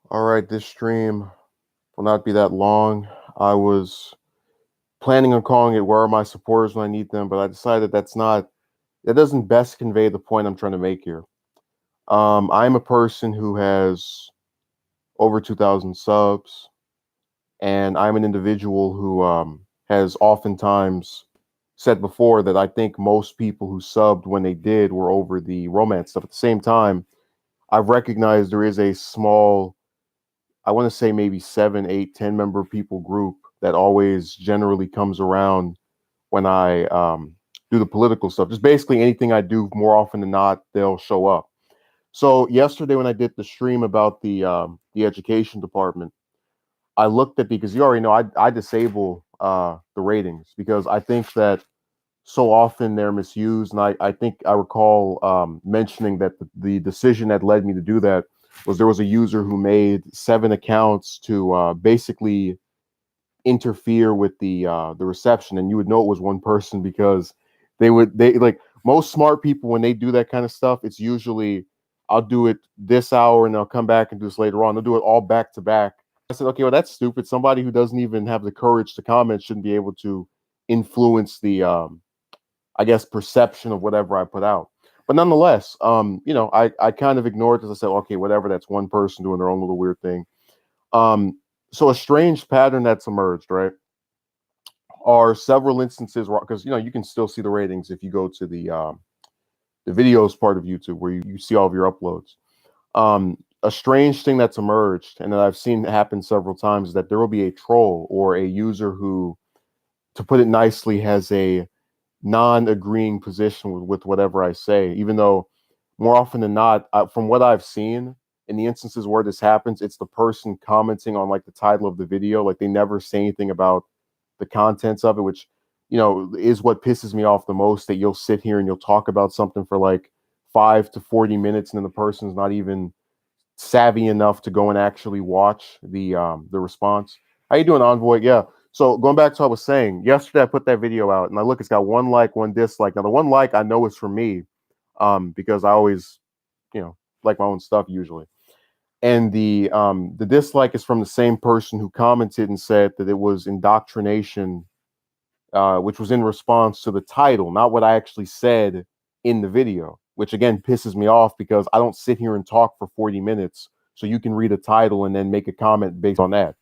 All right, this stream will not be that long. I was planning on calling it "Where Are My Supporters When I Need Them," but I decided that doesn't best convey the point I'm trying to make here. I'm a person who has over 2,000 subs, and I'm an individual who has oftentimes said before that I think most people who subbed when they did were over the romance stuff. At the same time, I've recognized there is a small, I want to say maybe 7, 8, 10 member people group that always generally comes around when I do the political stuff. Just basically anything I do, more often than not, they'll show up. So yesterday when I did the stream about the education department, I looked at because you already know I disable the ratings because I think that so often they're misused. And I think I recall mentioning that the decision that led me to do that was there was a user who made 7 accounts to basically interfere with the reception, and you would know it was one person because they like most smart people when they do that kind of stuff. It's usually I'll do it this hour and I'll come back and do this later on. They'll do it all back to back. I said, okay, well that's stupid. Somebody who doesn't even have the courage to comment shouldn't be able to influence the I guess perception of whatever I put out. But nonetheless, I kind of ignored it. I said, okay, whatever. That's one person doing their own little weird thing. Um, so a strange pattern that's emerged, right, are several instances where because you can still see the ratings if you go to the videos part of YouTube where you see all of your uploads. A strange thing that's emerged and that I've seen happen several times is that there will be a troll or a user who, to put it nicely, has a non-agreeing position with whatever I say, even though more often than not, from what I've seen in the instances where this happens, it's the person commenting on like the title of the video. Like they never say anything about the contents of it, which is what pisses me off the most. That you'll sit here and you'll talk about something for like 5 to 40 minutes, and then the person's not even savvy enough to go and actually watch the response. How you doing, Envoy? Yeah. So going back to what I was saying, yesterday I put that video out and I look, it's got 1 like, 1 dislike. Now the 1 like I know is for me, because I always, like my own stuff usually. And the dislike is from the same person who commented and said that it was indoctrination, which was in response to the title, not what I actually said in the video, which again pisses me off because I don't sit here and talk for 40 minutes so you can read a title and then make a comment based on that.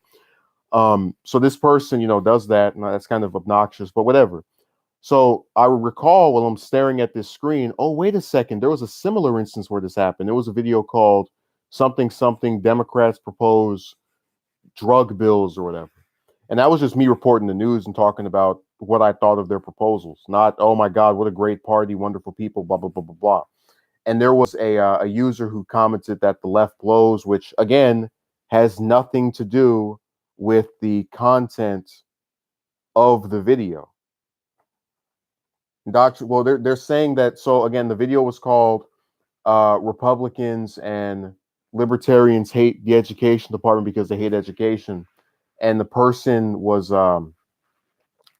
So this person, does that, and that's kind of obnoxious, but whatever. So I recall while I'm staring at this screen, oh, wait a second, there was a similar instance where this happened. There was a video called something something Democrats propose drug bills or whatever. And that was just me reporting the news and talking about what I thought of their proposals, not, oh my God, what a great party, wonderful people, blah, blah, blah, blah, blah. And there was a user who commented that the left blows, which again has nothing to do with the content of the video. Well, they're saying that. So again, the video was called Republicans and Libertarians Hate the Education Department because they hate education. And the person was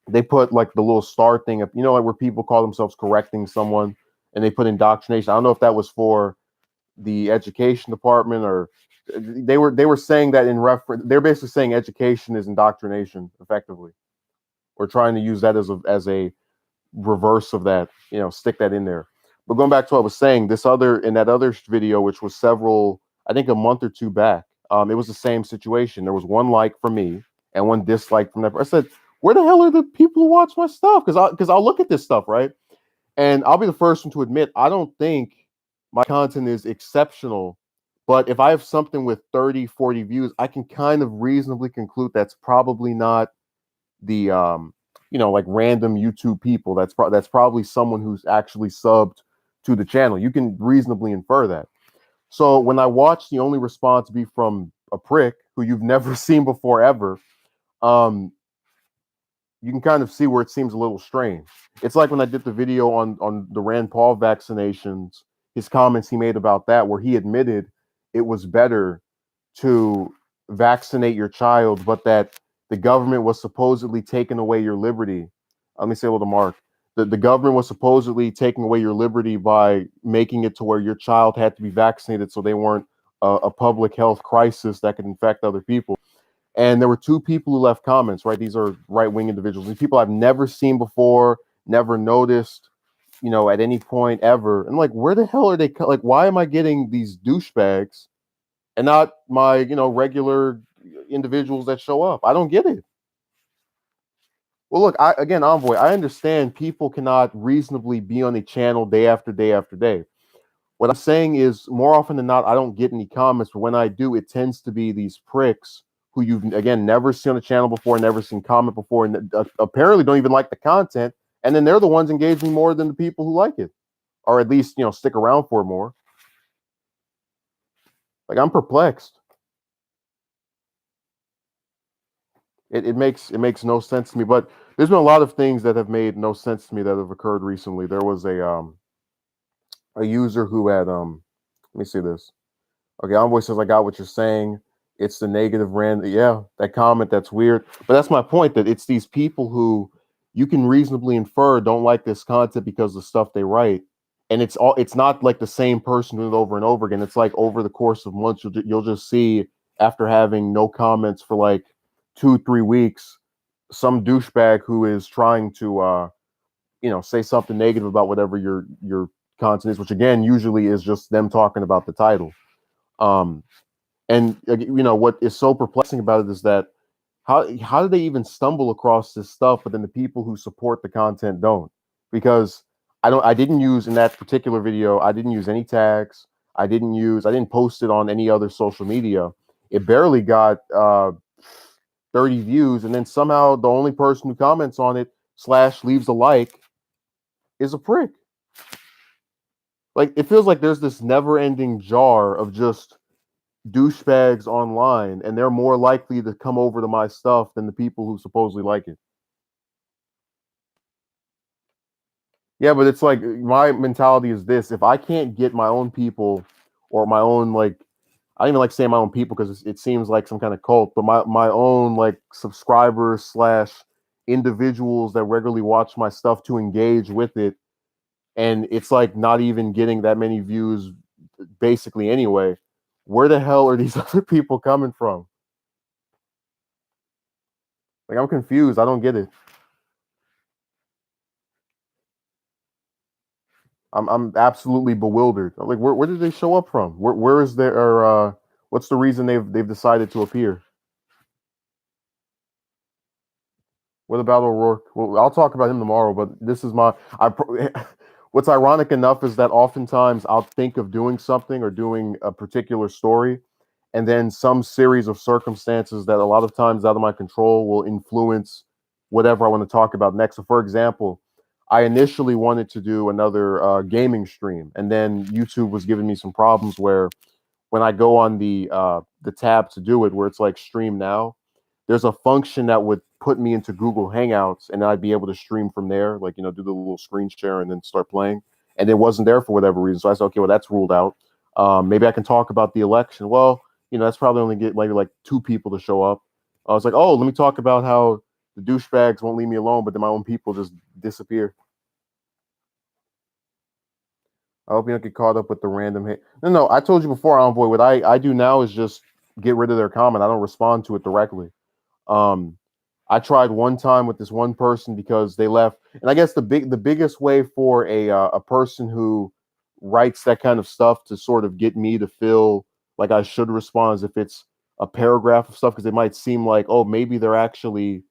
they put like the little star thing up, like where people call themselves correcting someone, and they put indoctrination. I don't know if that was for the education department or they were saying that in reference. They're basically saying education is indoctrination, effectively, or trying to use that as a reverse of that. Stick that in there. But going back to what I was saying, in that other video, which was I think a month or two back, it was the same situation. There was 1 like from me and 1 dislike from that. I said, where the hell are the people who watch my stuff? Because I'll look at this stuff, right? And I'll be the first one to admit I don't think my content is exceptional. But if I have something with 30, 40 views, I can kind of reasonably conclude that's probably not the like random YouTube people. That's probably someone who's actually subbed to the channel. You can reasonably infer that. So when I watch the only response be from a prick who you've never seen before ever, um, you can kind of see where it seems a little strange. It's like when I did the video on the Rand Paul vaccinations, his comments he made about that, where he admitted it was better to vaccinate your child, but that the government was supposedly taking away your liberty. Let me say a little Mark. The government was supposedly taking away your liberty by making it to where your child had to be vaccinated so they weren't a public health crisis that could infect other people. And there were two people who left comments, right? These are right-wing individuals. These people I've never seen before, never noticed, at any point ever. And like, where the hell are they? Like, why am I getting these douchebags and not my, regular individuals that show up? I don't get it. Well, look, again, Envoy, I understand people cannot reasonably be on a channel day after day after day. What I'm saying is, more often than not, I don't get any comments, but when I do, it tends to be these pricks who you've, again, never seen on the channel before, never seen comment before, and apparently don't even like the content. And then they're the ones engaging more than the people who like it, or at least, stick around for it more. Like, I'm perplexed. It makes no sense to me. But there's been a lot of things that have made no sense to me that have occurred recently. There was a user who had let me see this. Okay, Envoy says, I got what you're saying. It's the negative rand. Yeah, that comment, that's weird. But that's my point, that it's these people who you can reasonably infer don't like this content because of the stuff they write. And it's not like the same person doing it over and over again. It's like over the course of months, you'll just see, after having no comments for like 2-3 weeks, some douchebag who is trying to say something negative about whatever your content is, which again usually is just them talking about the title. And what is so perplexing about it is that how do they even stumble across this stuff, but then the people who support the content don't? Because I didn't use, in that particular video, I didn't use any tags. I didn't post it on any other social media. It barely got 30 views, and then somehow the only person who comments on it / leaves a like is a prick. Like, it feels like there's this never-ending jar of just douchebags online, and they're more likely to come over to my stuff than the people who supposedly like it. Yeah, but it's like, my mentality is this: if I can't get my own people, or my own, like, I don't even like saying my own people because it seems like some kind of cult, but my own, like, subscribers / individuals that regularly watch my stuff to engage with it, and it's like not even getting that many views basically anyway, where the hell are these other people coming from? Like, I'm confused. I don't get it. I'm absolutely bewildered. Like, where did they show up from? Where is their, or what's the reason they've decided to appear? What about O'Rourke? Well, I'll talk about him tomorrow, but this is what's ironic enough is that oftentimes I'll think of doing something or doing a particular story, and then some series of circumstances that a lot of times out of my control will influence whatever I want to talk about next. So, for example, I initially wanted to do another gaming stream, and then YouTube was giving me some problems where when I go on the tab to do it, where it's like stream now, there's a function that would put me into Google Hangouts, and I'd be able to stream from there, like, do the little screen share and then start playing. And it wasn't there for whatever reason. So I said, okay, well, that's ruled out. Maybe I can talk about the election. Well, that's probably only get maybe like 2 people to show up. I was like, oh, let me talk about how the douchebags won't leave me alone, but then my own people just disappear. I hope you don't get caught up with the random hate. No, I told you before, Envoy, what I do now is just get rid of their comment. I don't respond to it directly. Um, I tried one time with this one person because they left, and I guess the biggest way for a person who writes that kind of stuff to sort of get me to feel like I should respond is if it's a paragraph of stuff, because it might seem like, oh, maybe they're actually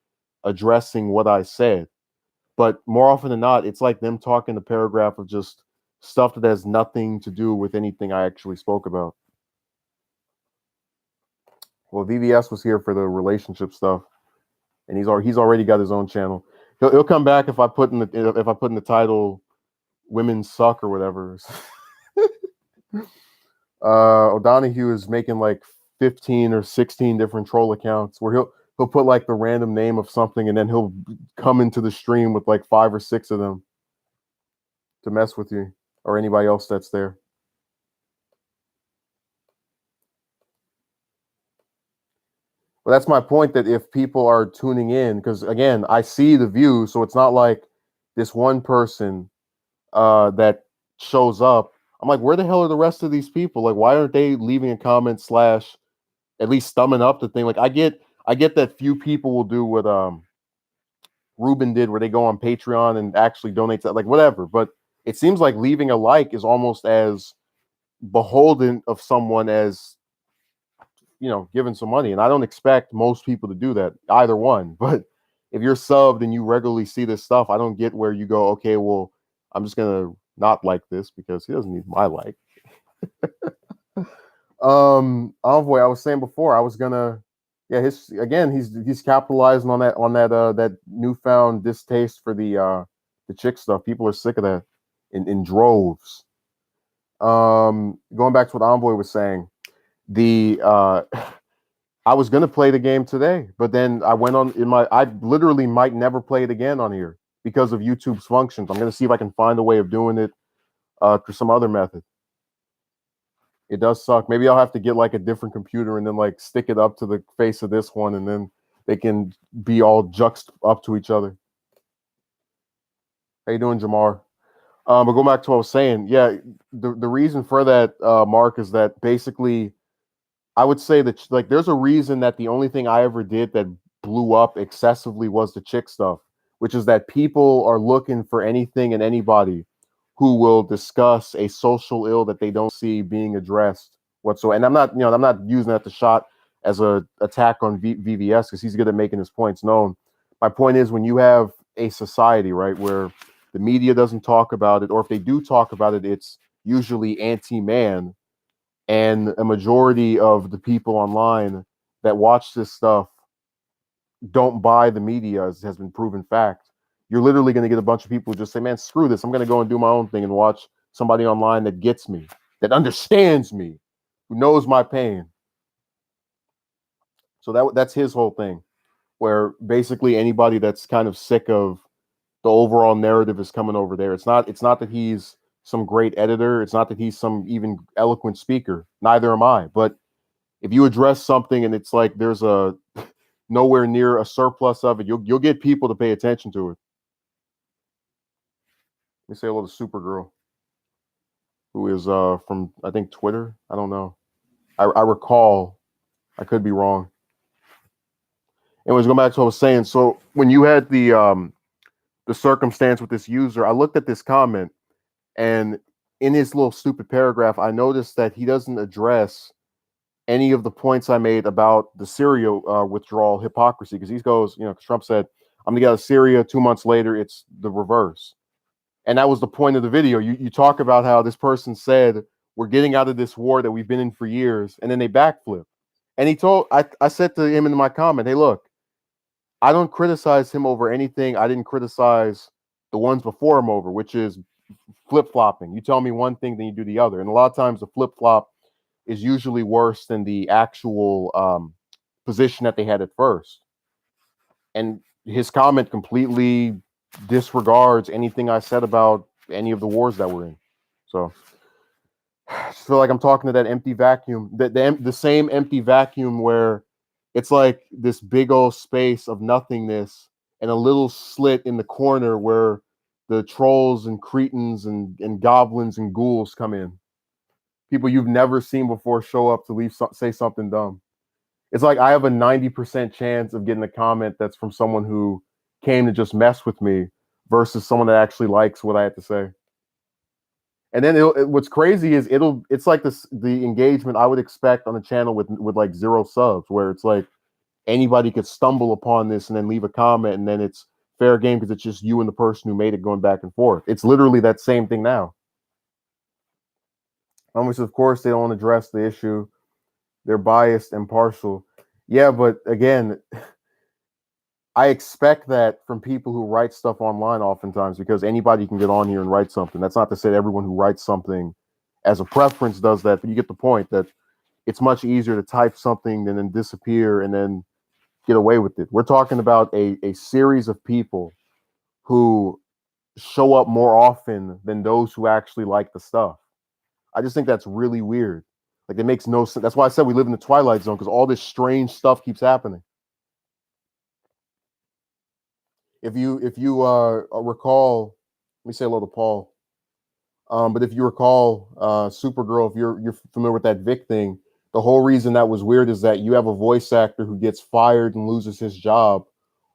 addressing what I said. But more often than not, it's like them talking a paragraph of just stuff that has nothing to do with anything I actually spoke about. Well, VVS was here for the relationship stuff, and he's already got his own channel. He'll come back if I put in the title "Women Suck" or whatever. O'Donohue is making like 15 or 16 different troll accounts where he'll put like the random name of something, and then he'll come into the stream with like 5 or 6 of them to mess with you or anybody else that's there. Well, that's my point, that if people are tuning in, because again, I see the views, so it's not like this one person that shows up. I'm like, where the hell are the rest of these people? Like, why aren't they leaving a comment slash at least thumbing up the thing? Like, I get that few people will do what Ruben did, where they go on Patreon and actually donate to, like, whatever. But it seems like leaving a like is almost as beholden of someone as, giving some money. And I don't expect most people to do that, either one. But if you're subbed and you regularly see this stuff, I don't get where you go, okay, well, I'm just gonna not like this because he doesn't need my like. Envoy, I was saying before, I was gonna, yeah, he's capitalizing on that newfound distaste for the chick stuff. People are sick of that in droves. Going back to what Envoy was saying, the I was gonna play the game today, but then I went on I literally might never play it again on here because of YouTube's functions. I'm gonna see if I can find a way of doing it through some other method. It does suck. Maybe I'll have to get like a different computer and then like stick it up to the face of this one, and then they can be all juxed up to each other. How you doing, Jamar? But going back to what I was saying, yeah, the reason for that, Mark, is that basically I would say that like there's a reason that the only thing I ever did that blew up excessively was the chick stuff, which is that people are looking for anything and anybody who will discuss a social ill that they don't see being addressed whatsoever. And I'm not using that to shot as a attack on VVS because he's good at making his points known. My point is when you have a society, right, where the media doesn't talk about it, or if they do talk about it, it's usually anti-man, and a majority of the people online that watch this stuff don't buy the media, as has been proven fact. You're literally going to get a bunch of people who just say, man, screw this. I'm going to go and do my own thing and watch somebody online that gets me, that understands me, who knows my pain. So that's his whole thing, where basically anybody that's kind of sick of the overall narrative is coming over there. It's not that he's some great editor. It's not that he's some even eloquent speaker. Neither am I. But if you address something and it's like there's a nowhere near a surplus of it, you'll get people to pay attention to it. Let me say hello to Supergirl, who is from I think Twitter. I don't know. I recall. I could be wrong. Anyways, going back to what I was saying. So when you had the circumstance with this user, I looked at this comment, and in his little stupid paragraph, I noticed that he doesn't address any of the points I made about the Syria withdrawal hypocrisy, because he goes, Trump said, I'm going to get out of Syria. 2 months later, it's the reverse. And that was the point of the video. You talk about how this person said, we're getting out of this war that we've been in for years, and then they backflip. And I said to him in my comment, hey, look, I don't criticize him over anything I didn't criticize the ones before him over, which is flip-flopping. You tell me one thing, then you do the other. And a lot of times the flip-flop is usually worse than the actual position that they had at first. And his comment completely disregards anything I said about any of the wars that we're in. So I just feel like I'm talking to that empty vacuum, the same empty vacuum where it's like this big old space of nothingness and a little slit in the corner where the trolls and cretins and goblins and ghouls come in. People you've never seen before show up to say something dumb. It's like I have a 90% chance of getting a comment that's from someone who came to just mess with me versus someone that actually likes what I had to say. And then what's crazy is it's like the engagement I would expect on a channel with like 0 subs, where it's like anybody could stumble upon this and then leave a comment, and then it's fair game because it's just you and the person who made it going back and forth. It's literally that same thing now. Which of course they don't address the issue. They're biased and partial. Yeah, but again, I expect that from people who write stuff online oftentimes, because anybody can get on here and write something. That's not to say that everyone who writes something as a preference does that, but you get the point that it's much easier to type something and then disappear and then get away with it. We're talking about a series of people who show up more often than those who actually like the stuff. I just think that's really weird. Like, it makes no sense. That's why I said we live in the Twilight Zone, because all this strange stuff keeps happening. If you recall, let me say hello to Paul. But if you recall, Supergirl, if you're familiar with that Vic thing, the whole reason that was weird is that you have a voice actor who gets fired and loses his job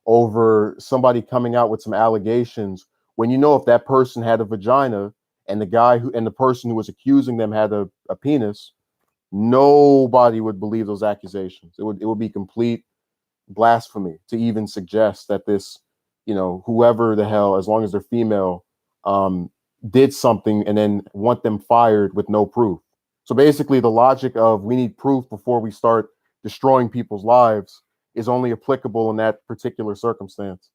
over somebody coming out with some allegations when you know if that person had a vagina and the person who was accusing them had a penis, nobody would believe those accusations. It would be complete blasphemy to even suggest that this, whoever the hell, as long as they're female, um, did something and then want them fired with no proof. So basically, the logic of we need proof before we start destroying people's lives is only applicable in that particular circumstance.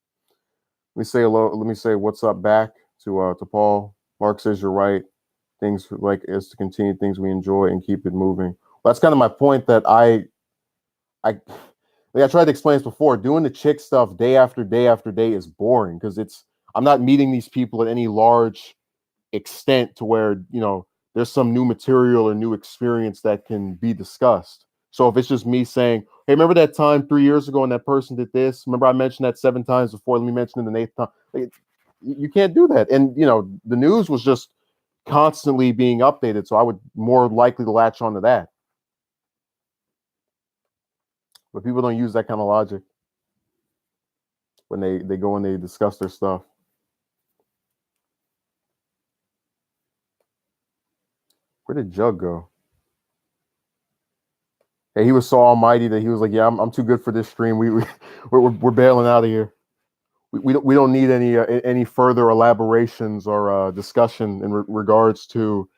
Let me say hello. Let me say what's up back to Paul. Mark says you're right. Things like is to continue things we enjoy and keep it moving. Well, that's kind of my point that I like I tried to explain this before. Doing the chick stuff day after day after day is boring because I'm not meeting these people at any large extent to where there's some new material or new experience that can be discussed. So if it's just me saying, "Hey, remember that time 3 years ago and that person did this? Remember I mentioned that 7 times before? Let me mention it the eighth time." Like, you can't do that. And the news was just constantly being updated, so I would more likely to latch onto that. But people don't use that kind of logic when they go and they discuss their stuff. Where did Jug go? Hey, he was so almighty that he was like, "Yeah, I'm too good for this stream. We're bailing out of here. We don't need any further elaborations or discussion in regards to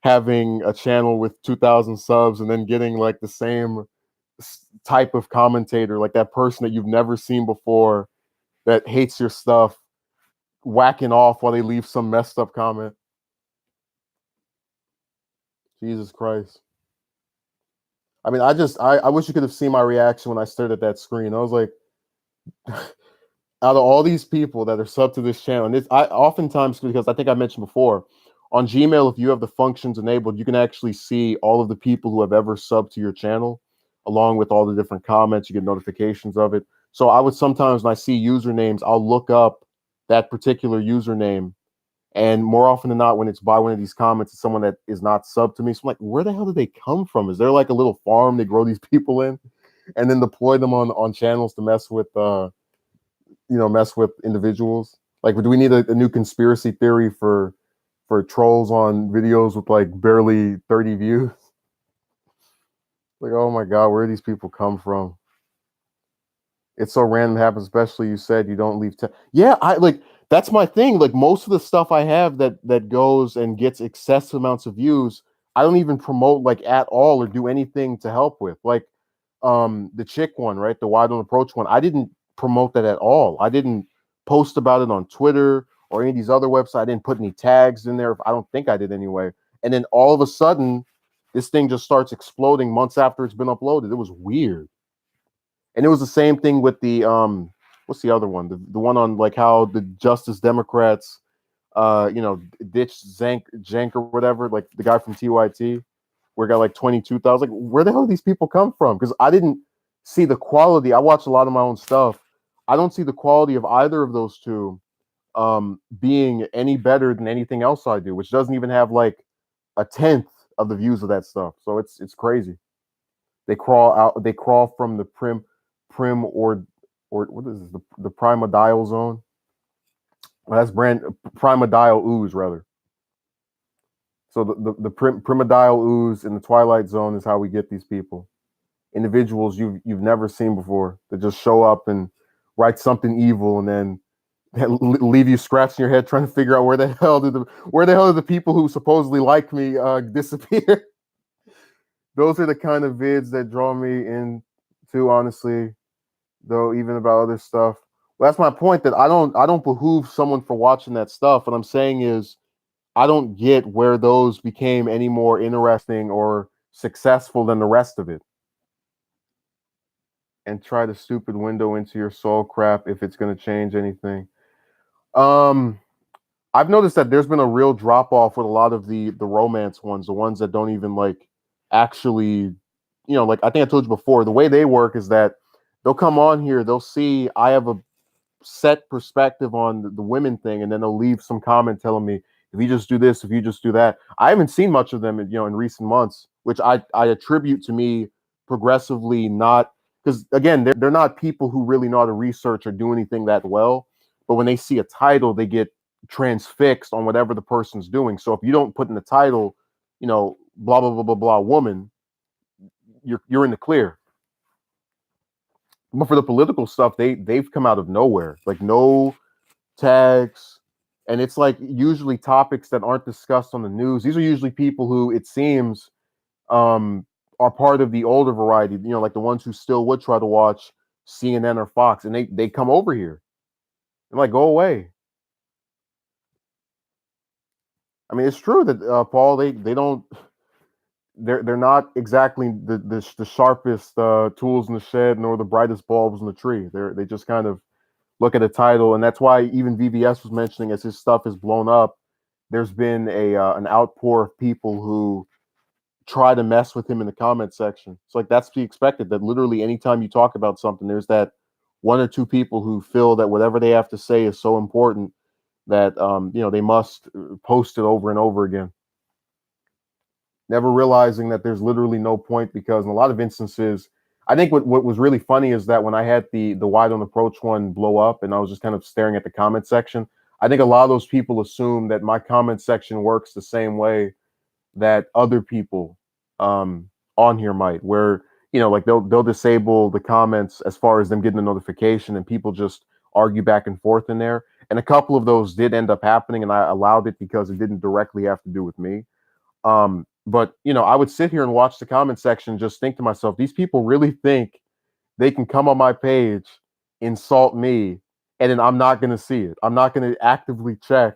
having a channel with 2,000 subs and then getting like the same type of commentator, like that person that you've never seen before that hates your stuff, whacking off while they leave some messed up comment." Jesus Christ. I mean, I wish you could have seen my reaction when I stared at that screen. I was like, out of all these people that are sub to this channel, and I oftentimes, because I think I mentioned before, on Gmail, if you have the functions enabled, you can actually see all of the people who have ever subbed to your channel, along with all the different comments. You get notifications of it. So I would sometimes, when I see usernames, I'll look up that particular username. And more often than not, when it's by one of these comments, it's someone that is not sub to me. So I'm like, where the hell did they come from? Is there like a little farm they grow these people in and then deploy them on channels to mess with individuals? Like, do we need a new conspiracy theory for trolls on videos with like barely 30 views? Like, oh my God, where do these people come from? It's so random it happens, especially you said you don't leave. Yeah, that's my thing. Like most of the stuff I have that goes and gets excessive amounts of views, I don't even promote like at all or do anything to help with. Like the chick one, right? The wide on approach one. I didn't promote that at all. I didn't post about it on Twitter or any of these other websites. I didn't put any tags in there. I don't think I did anyway. And then all of a sudden, this thing just starts exploding months after it's been uploaded. It was weird. And it was the same thing with the what's the other one? The one on like how the Justice Democrats ditch Jank or whatever, like the guy from TYT, where it got like 22,000. Like, where the hell do these people come from? Because I didn't see the quality. I watch a lot of my own stuff. I don't see the quality of either of those two being any better than anything else I do, which doesn't even have like a tenth of the views of that stuff. So it's crazy. They crawl from the prim or what is this, the primordial zone? Well, that's primordial ooze rather. So the primordial ooze in the twilight zone is how we get these people, individuals you've never seen before that just show up and write something evil and then leave you scratching your head trying to figure out where the hell did the people who supposedly like me disappear. Those are the kind of vids that draw me into, honestly, though, even about other stuff. Well, that's my point, that I don't behoove someone for watching that stuff. What I'm saying is I don't get where those became any more interesting or successful than the rest of it. And try the stupid window into your soul crap if it's going to change anything. I've noticed that there's been a real drop off with a lot of the romance ones, the ones that don't even like actually, like I think I told you before, the way they work is that they'll come on here, they'll see I have a set perspective on the women thing, and then they'll leave some comment telling me, if you just do this, if you just do that. I haven't seen much of them, in recent months, which I attribute to me progressively not, because again, they're not people who really know how to research or do anything that well. But when they see a title, they get transfixed on whatever the person's doing. So if you don't put in the title, blah blah blah blah blah woman, you're in the clear. But for the political stuff, they've come out of nowhere, like no tags, and it's like usually topics that aren't discussed on the news. These are usually people who, it seems, um, are part of the older variety, like the ones who still would try to watch CNN or Fox, and they come over here and like go away. I mean, it's true that Paul, they don't, they're not exactly the sharpest tools in the shed, nor the brightest bulbs in the tree. They just kind of look at a title, and that's why even VVS was mentioning, as his stuff is blown up, there's been an outpour of people who try to mess with him in the comment section. It's like, that's to be expected, that literally anytime you talk about something, there's that one or two people who feel that whatever they have to say is so important that they must post it over and over again, never realizing that there's literally no point, because in a lot of instances, I think what was really funny is that when I had the wide on approach one blow up and I was just kind of staring at the comment section, I think a lot of those people assume that my comment section works the same way that other people on here might, where like they'll disable the comments as far as them getting a notification, and people just argue back and forth in there. And a couple of those did end up happening, and I allowed it because it didn't directly have to do with me. But I would sit here and watch the comment section, just think to myself, these people really think they can come on my page, insult me, and then I'm not going to see it. I'm not going to actively check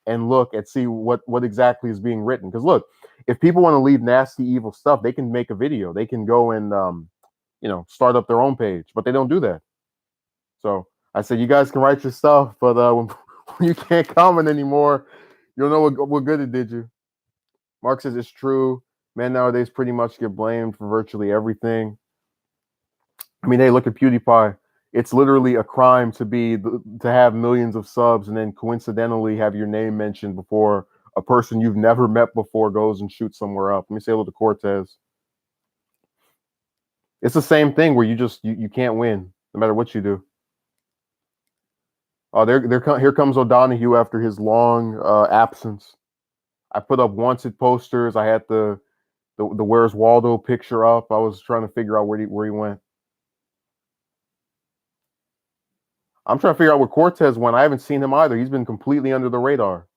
and look and see what exactly is being written. Because look, if people want to leave nasty, evil stuff, they can make a video. They can go and start up their own page, but they don't do that. So I said, you guys can write your stuff, but when you can't comment anymore, you'll know what good it did you. Mark says it's true. Men nowadays pretty much get blamed for virtually everything. I mean, hey, look at PewDiePie. It's literally a crime to have millions of subs and then coincidentally have your name mentioned before a person you've never met before goes and shoots somewhere up. Let me say hello to Cortez. It's the same thing where you can't win no matter what you do. Oh, here comes O'Donohue after his long absence. I put up wanted posters. I had the Where's Waldo picture up. I was trying to figure out where he went. I'm trying to figure out where Cortez went. I haven't seen him either. He's been completely under the radar.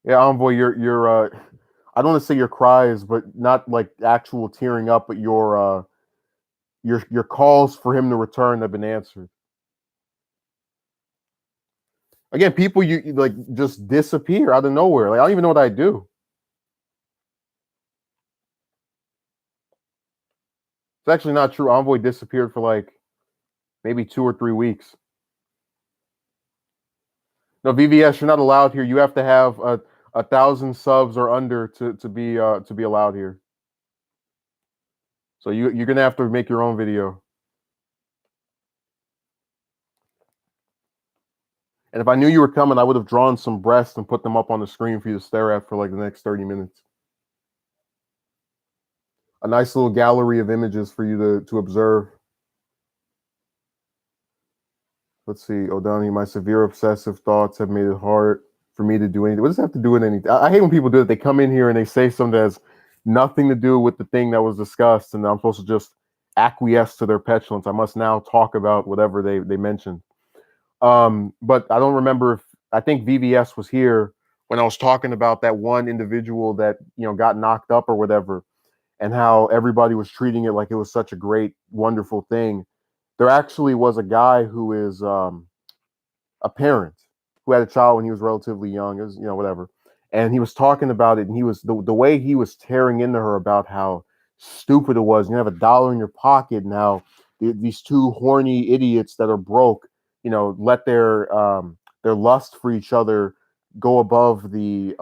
Yeah, Envoy, your I don't want to say your cries, but not like actual tearing up, but your calls for him to return have been answered. Again, people you like just disappear out of nowhere. Like, I don't even know what I do. It's actually not true. Envoy disappeared for like maybe 2 or 3 weeks. No, VVS, you're not allowed here. You have to have 1,000 subs or under to be allowed here. So you're gonna have to make your own video. And if I knew you were coming, I would have drawn some breasts and put them up on the screen for you to stare at for like the next 30 minutes. A nice little gallery of images for you to observe. Let's see, O'Donohue, my severe obsessive thoughts have made it hard for me to do anything. What does it have to do with anything? I hate when people do it. They come in here and they say something that has nothing to do with the thing that was discussed, and I'm supposed to just acquiesce to their petulance. I must now talk about whatever they mentioned. But I don't remember if I think VVS was here when I was talking about that one individual that got knocked up or whatever, and how everybody was treating it like it was such a great, wonderful thing. There actually was a guy who is a parent who had a child when he was relatively young. It was, whatever. And he was talking about it, and he was the way he was tearing into her about how stupid it was. You have $1 in your pocket, and how these two horny idiots that are broke, let their lust for each other go above the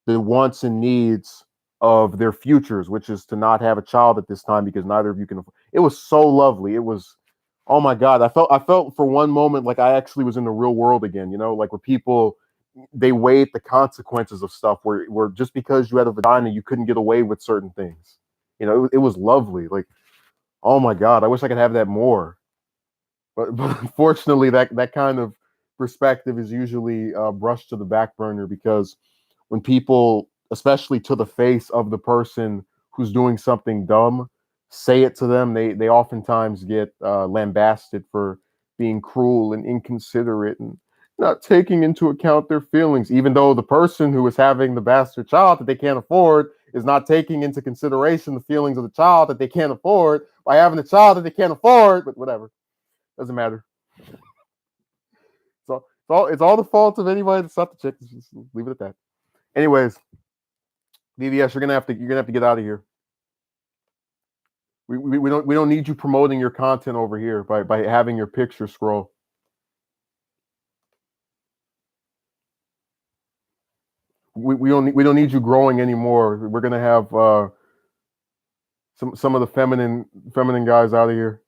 wants and needs of their futures, which is to not have a child at this time because neither of you can. It was so lovely. It was Oh my God, I felt for one moment like I actually was in the real world again. You know, like where people they weighed the consequences of stuff. Where just because you had a vagina, you couldn't get away with certain things. You know, it was lovely. Like, oh my God, I wish I could have that more. But unfortunately, that kind of perspective is usually brushed to the back burner because when people, especially to the face of the person who's doing something dumb, say it to them, they oftentimes get lambasted for being cruel and inconsiderate and not taking into account their feelings, even though the person who is having the bastard child that they can't afford is not taking into consideration the feelings of the child that they can't afford by having a child that they can't afford. But whatever, doesn't matter. So it's all the fault of anybody that's not the chick. Just leave it at that. Anyways, VVS, you're gonna have to get out of here. We don't need you promoting your content over here by having your picture scroll. We don't need you growing anymore. We're gonna have some of the feminine guys out of here.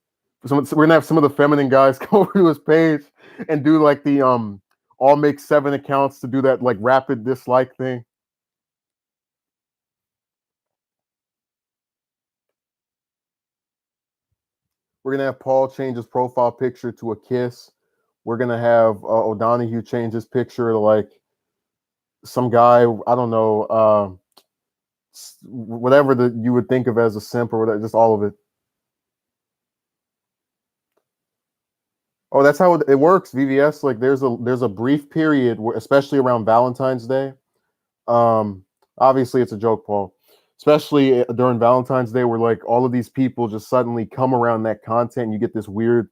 We're gonna have some of the feminine guys come over to his page and do like the all make 7 accounts to do that like rapid dislike thing. We're gonna have Paul change his profile picture to a kiss. We're gonna have O'Donohue change his picture to like some guy, I don't know, whatever you would think of as a simp or whatever, just all of it. Oh, that's how it works, VVS. Like there's a brief period where, especially around Valentine's Day. Um, Obviously it's a joke, Paul. Especially during Valentine's Day, where like all of these people just suddenly come around that content, and you get this weird,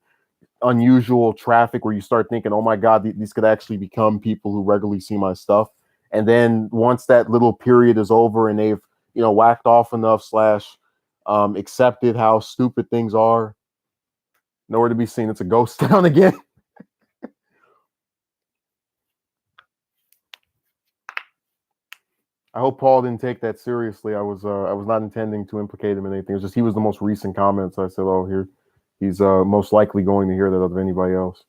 unusual traffic where you start thinking, "Oh my God, these could actually become people who regularly see my stuff." And then once that little period is over, and they've whacked off enough slash accepted how stupid things are, nowhere to be seen. It's a ghost town again. I hope Paul didn't take that seriously. I was not intending to implicate him in anything. It's just he was the most recent comment, so I said, "Oh, here, he's most likely going to hear that of anybody else."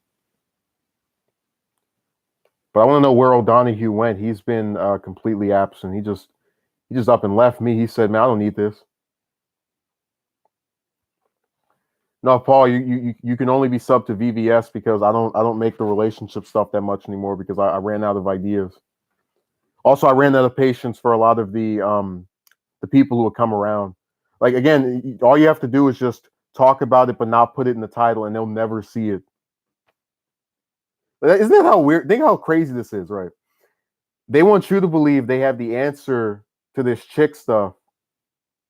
But I want to know where O'Donohue went. He's been completely absent. He just up and left me. He said, "Man, I don't need this." No, Paul, you can only be sub to VVS because I don't make the relationship stuff that much anymore because I ran out of ideas. Also, I ran out of patience for a lot of the people who would come around. Like again, all you have to do is just talk about it, but not put it in the title, and they'll never see it. Isn't that how weird? Think how crazy this is, right? They want you to believe they have the answer to this chick stuff,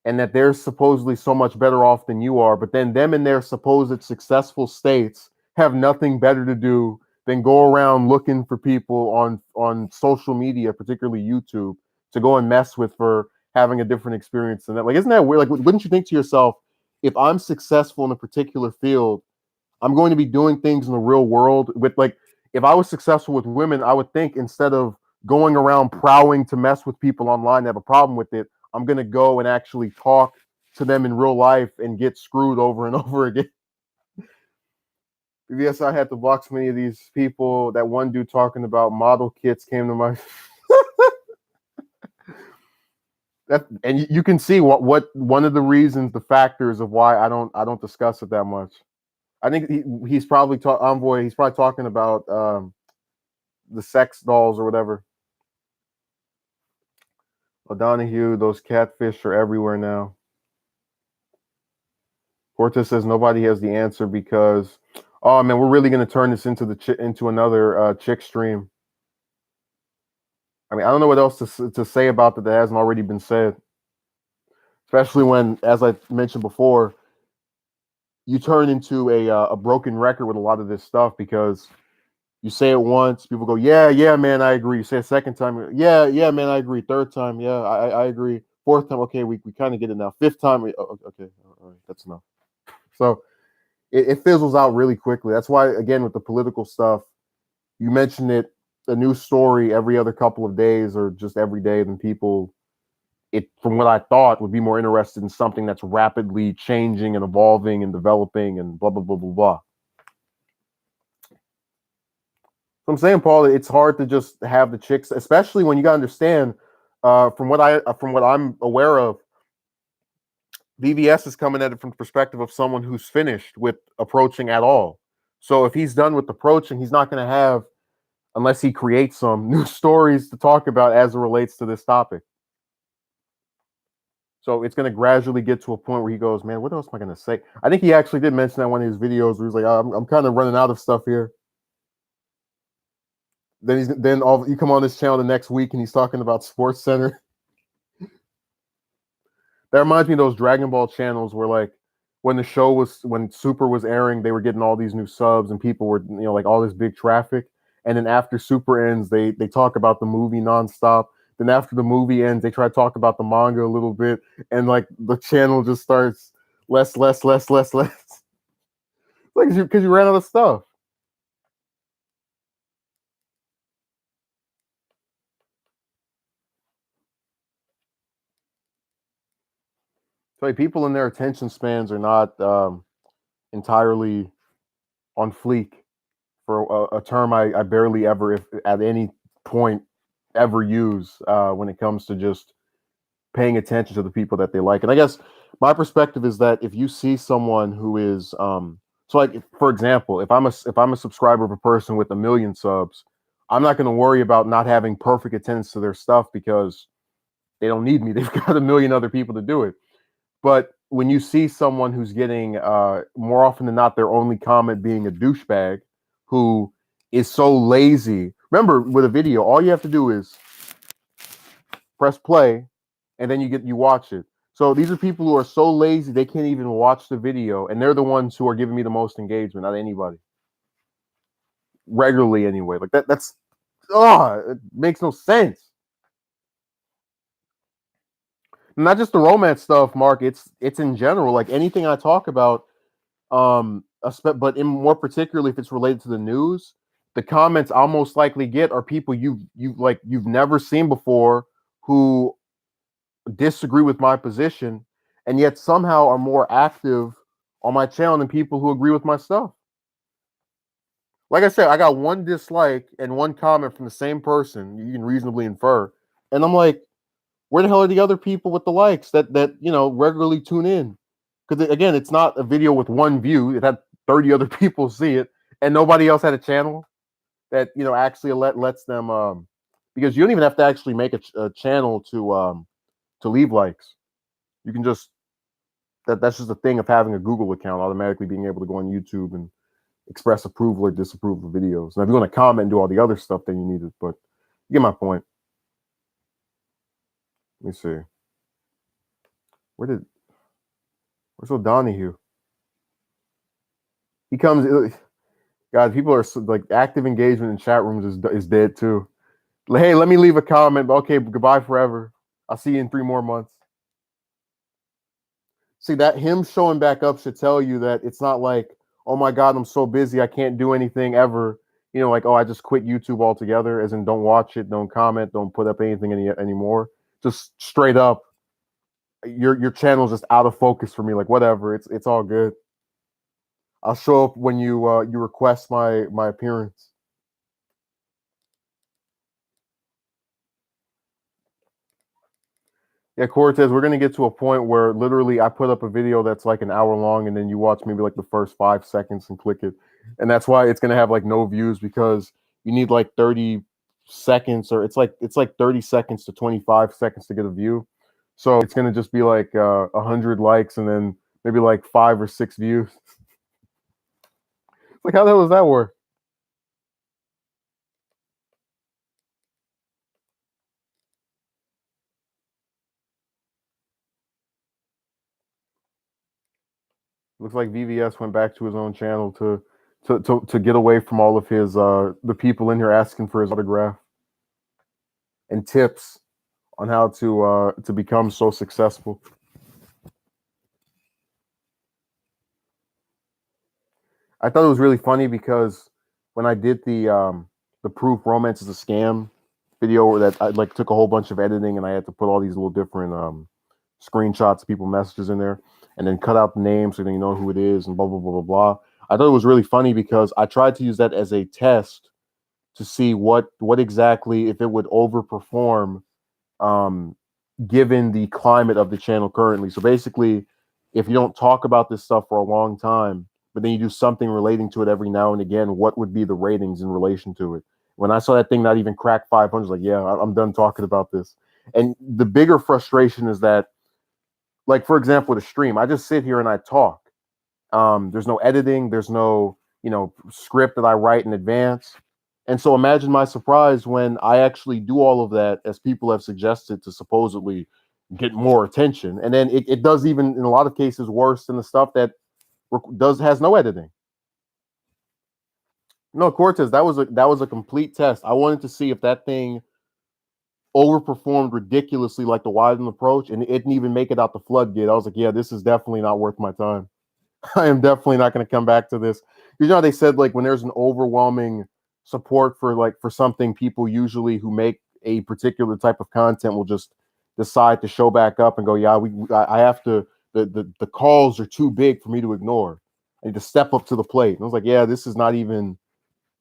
and that they're supposedly so much better off than you are. But then them in their supposed successful states have nothing better to do than go around looking for people on social media, particularly YouTube, to go and mess with for having a different experience than that. Like, isn't that weird? Like, wouldn't you think to yourself, if I'm successful in a particular field, I'm going to be doing things in the real world with like, if I was successful with women, I would think instead of going around prowling to mess with people online that have a problem with it, I'm going to go and actually talk to them in real life and get screwed over and over again. Yes, I had to block so many of these people. That one dude talking about model kits came to my that, and you can see what one of the reasons, the factors of why I don't discuss it that much. I think he's probably Envoy. He's probably talking about the sex dolls or whatever. O'Donohue, those catfish are everywhere now. Cortez says nobody has the answer because, oh man, we're really going to turn this into another chick stream. I mean, I don't know what else to say about that hasn't already been said. Especially when, as I mentioned before, you turn into a broken record with a lot of this stuff because you say it once, people go, yeah, yeah, man, I agree. You say a second time, yeah, yeah, man, I agree. Third time, yeah, I agree. Fourth time, okay, we kind of get it now. Fifth time, okay, all right, that's enough. So it fizzles out really quickly. That's why, again, with the political stuff, you mention it, a new story every other couple of days or just every day, then people, from what I thought, would be more interested in something that's rapidly changing and evolving and developing and blah, blah, blah, blah, blah. So I'm saying, Paul, it's hard to just have the chicks, especially when you got to understand. From what I'm aware of, VVS is coming at it from the perspective of someone who's finished with approaching at all. So if he's done with approaching, he's not going to have, unless he creates some new stories to talk about as it relates to this topic. So it's going to gradually get to a point where he goes, man, what else am I going to say? I think he actually did mention that in one of his videos where he's like, oh, I'm kind of running out of stuff here. Then you come on this channel the next week and he's talking about Sports Center. That reminds me of those Dragon Ball channels where, like, when Super was airing, they were getting all these new subs and people were, like, all this big traffic. And then after Super ends, they talk about the movie nonstop. Then after the movie ends, they try to talk about the manga a little bit, and like the channel just starts less. Like, because you ran out of stuff. So like, people in their attention spans are not entirely on fleek, for a term I barely ever, if at any point, ever use when it comes to just paying attention to the people that they like. And I guess my perspective is that if you see someone who is so, like, for example, if I'm a subscriber of a person with 1 million subs, I'm not going to worry about not having perfect attendance to their stuff because they don't need me. They've got 1 million other people to do it. But when you see someone who's getting more often than not their only comment being a douchebag who is so lazy. Remember, with a video, all you have to do is press play, and then you watch it. So these are people who are so lazy they can't even watch the video, and they're the ones who are giving me the most engagement, not anybody. Regularly, anyway. Like that's it makes no sense. Not just the romance stuff, Mark. It's in general, like anything I talk about, but in more particularly if it's related to the news, the comments I'll most likely get are people you've never seen before who disagree with my position and yet somehow are more active on my channel than people who agree with my stuff. Like I said, I got one dislike and one comment from the same person, you can reasonably infer. And I'm like, where the hell are the other people with the likes that regularly tune in? Because again, it's not a video with one view. It had 30 other people see it, and nobody else had a channel that actually lets them because you don't even have to actually make a channel to leave likes. You can just that's just a thing of having a Google account, automatically being able to go on YouTube and express approval or disapproval of videos. Now, if you want to comment and do all the other stuff, then you need it. But you get my point. Let me see. Where's O'Donohue? He comes. God, people are like, active engagement in chat rooms is dead too. Like, hey, let me leave a comment. Okay, goodbye forever. I'll see you in 3 more months. See, that him showing back up should tell you that it's not like, oh my God, I'm so busy, I can't do anything ever. Like, oh, I just quit YouTube altogether, as in don't watch it, don't comment, don't put up anything anymore. Just straight up, your channel's just out of focus for me. Like, whatever, it's all good. I'll show up when you request my appearance. Yeah, Cortez, we're gonna get to a point where literally I put up a video that's like an hour long, and then you watch maybe like the first 5 seconds and click it, and that's why it's gonna have like no views, because you need like 30 seconds, or it's like 30 seconds to 25 seconds to get a view. So it's gonna just be like 100 likes and then maybe like 5 or 6 views. Like, how the hell does that work? Looks like VVS went back to his own channel to get away from all of his the people in here asking for his autograph and tips on how to become so successful. I thought it was really funny because when I did the proof romance is a scam video, that I like took a whole bunch of editing and I had to put all these little different screenshots of people messages in there, and then cut out the name so then you know who it is and blah blah blah blah blah. I thought it was really funny because I tried to use that as a test to see what exactly, if it would overperform, um, given the climate of the channel currently. So basically, if you don't talk about this stuff for a long time, but then you do something relating to it every now and again, what would be the ratings in relation to it? When I saw that thing not even crack 500, I was like, yeah, I'm done talking about this. And the bigger frustration is that, like, for example, the stream, I just sit here and I talk. There's no editing, there's no, script that I write in advance. And so imagine my surprise when I actually do all of that, as people have suggested, to supposedly get more attention. And then it does, even in a lot of cases, worse than the stuff that has no editing. No, Cortez, that was a complete test. I wanted to see if that thing overperformed ridiculously like the Widen approach, and it didn't even make it out the floodgate. I was like, yeah, this is definitely not worth my time. I am definitely not going to come back to this. They said, like, when there's an overwhelming support for something, people usually who make a particular type of content will just decide to show back up and go, yeah, I have to. The calls are too big for me to ignore. I need to step up to the plate. And I was like, yeah, this is not even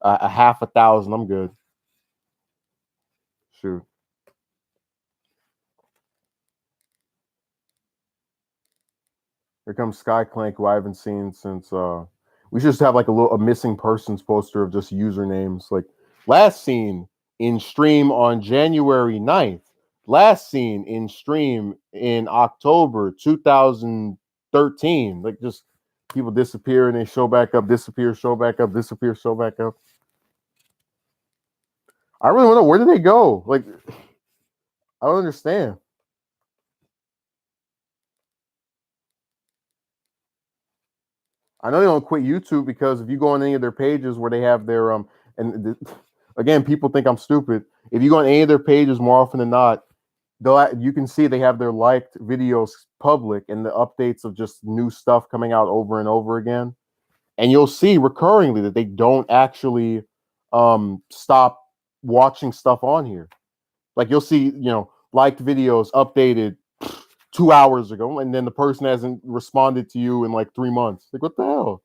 a half a thousand. I'm good. Shoot. Here comes Skyclank, who I haven't seen since. We should just have like a missing persons poster of just usernames. Like, last seen in stream on January 9th. Last seen in stream in October 2013. Like, just people disappear and they show back up, disappear, show back up, disappear, show back up. I really want to know, where did they go? Like, I don't understand. I know they don't quit YouTube, because if you go on any of their pages where they have their again, people think I'm stupid. If you go on any of their pages, more often than not, you can see they have their liked videos public and the updates of just new stuff coming out over and over again. And you'll see recurringly that they don't actually stop watching stuff on here. Like, you'll see, liked videos updated 2 hours ago, and then the person hasn't responded to you in like 3 months. Like, what the hell?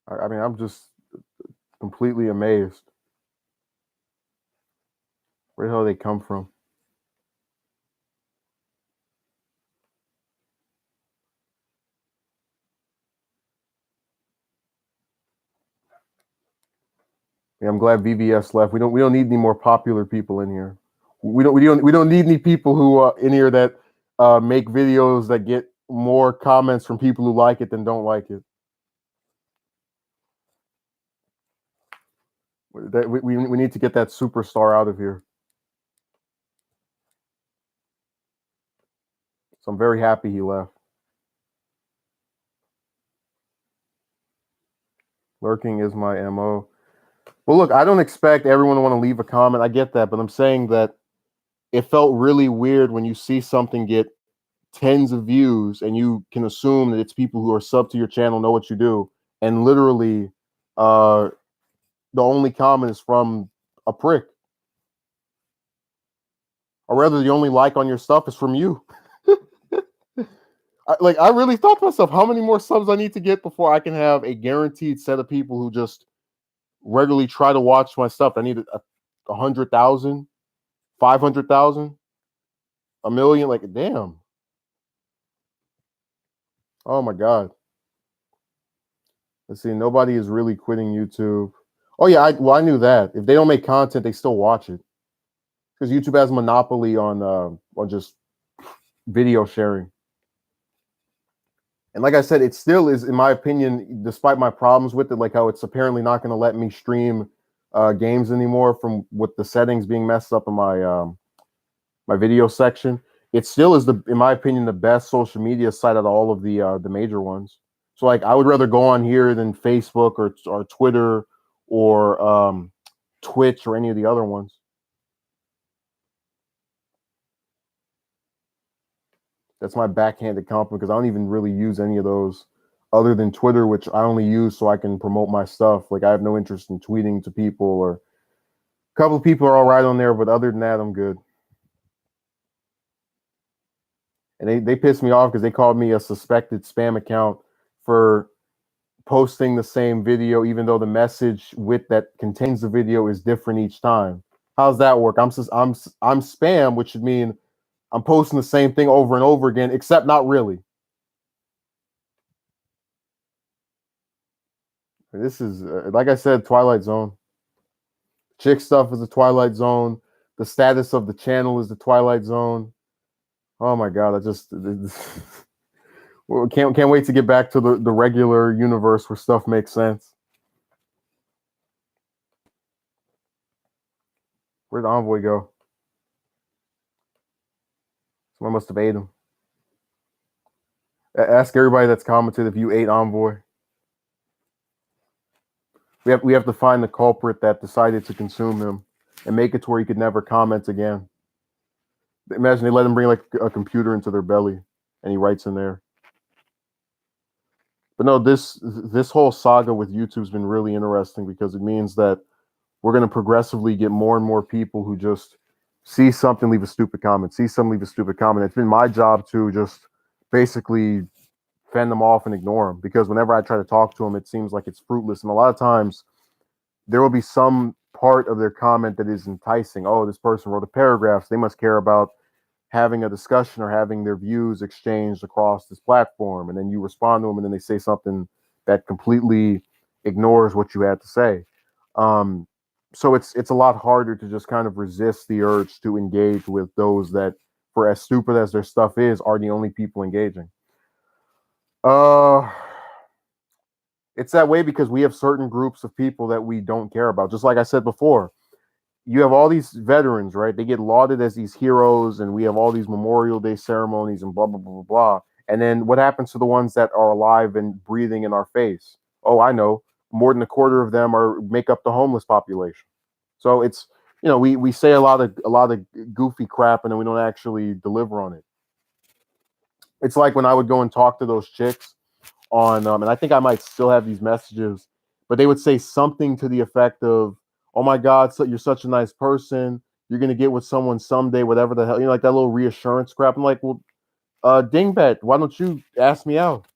I mean, I'm just completely amazed. Where the hell did they come from? Yeah, I'm glad VVS left. We don't need any more popular people in here. We don't need any people who in here that make videos that get more comments from people who like it than don't like it. We need to get that superstar out of here. So I'm very happy he left. Lurking is my MO. Well, look, I don't expect everyone to want to leave a comment. I get that, but I'm saying that it felt really weird when you see something get tens of views and you can assume that it's people who are sub to your channel, know what you do, and literally the only comment is from a prick. Or rather, the only like on your stuff is from you. I really thought to myself, how many more subs I need to get before I can have a guaranteed set of people who just regularly try to watch my stuff. I need 100,000, 500,000, a million. Like, damn. Oh my god. Let's see. Nobody is really quitting YouTube. Oh yeah, I knew that. If they don't make content, they still watch it, because YouTube has a monopoly on just video sharing. And like I said, it still is, in my opinion, despite my problems with it, like how it's apparently not going to let me stream games anymore from with the settings being messed up in my video section. It still is, in my opinion, the best social media site out of all of the major ones. So like, I would rather go on here than Facebook or Twitter or Twitch or any of the other ones. That's my backhanded compliment, because I don't even really use any of those other than Twitter, which I only use so I can promote my stuff. Like, I have no interest in tweeting to people, or a couple of people are all right on there, but other than that, I'm good. And they pissed me off because they called me a suspected spam account for posting the same video, even though the message with that contains the video is different each time. How's that work? I'm spam, which should mean I'm posting the same thing over and over again, except not really. This is like I said, Twilight Zone. Chick stuff is the Twilight Zone. The status of the channel is the Twilight Zone. Oh my god, I just well, can't wait to get back to the regular universe where stuff makes sense. Where'd Envoy go? Someone must have ate him. Ask everybody that's commented if you ate Envoy. We have to find the culprit that decided to consume him and make it to where he could never comment again. Imagine they let him bring like a computer into their belly and he writes in there. But no, this whole saga with YouTube's been really interesting because it means that we're going to progressively get more and more people who just see something, leave a stupid comment, see something, leave a stupid comment. It's been my job to just basically fend them off and ignore them, because whenever I try to talk to them, it seems like it's fruitless. And a lot of times there will be some part of their comment that is enticing. Oh, this person wrote a paragraph, so they must care about having a discussion or having their views exchanged across this platform. And then you respond to them and then they say something that completely ignores what you had to say. So it's a lot harder to just kind of resist the urge to engage with those that, for as stupid as their stuff is, are the only people engaging. It's that way because we have certain groups of people that we don't care about. Just like I said before, you have all these veterans, right? They get lauded as these heroes, and we have all these Memorial Day ceremonies and blah, blah, blah, blah, blah. And then what happens to the ones that are alive and breathing in our face? Oh, I know. More than a quarter of them make up the homeless population. So it's, we say a lot of goofy crap and then we don't actually deliver on it. It's like when I would go and talk to those chicks on, and I think I might still have these messages, but they would say something to the effect of, "Oh my God, so you're such a nice person. You're gonna get with someone someday, whatever the hell," like that little reassurance crap. I'm like, well, dingbat, why don't you ask me out?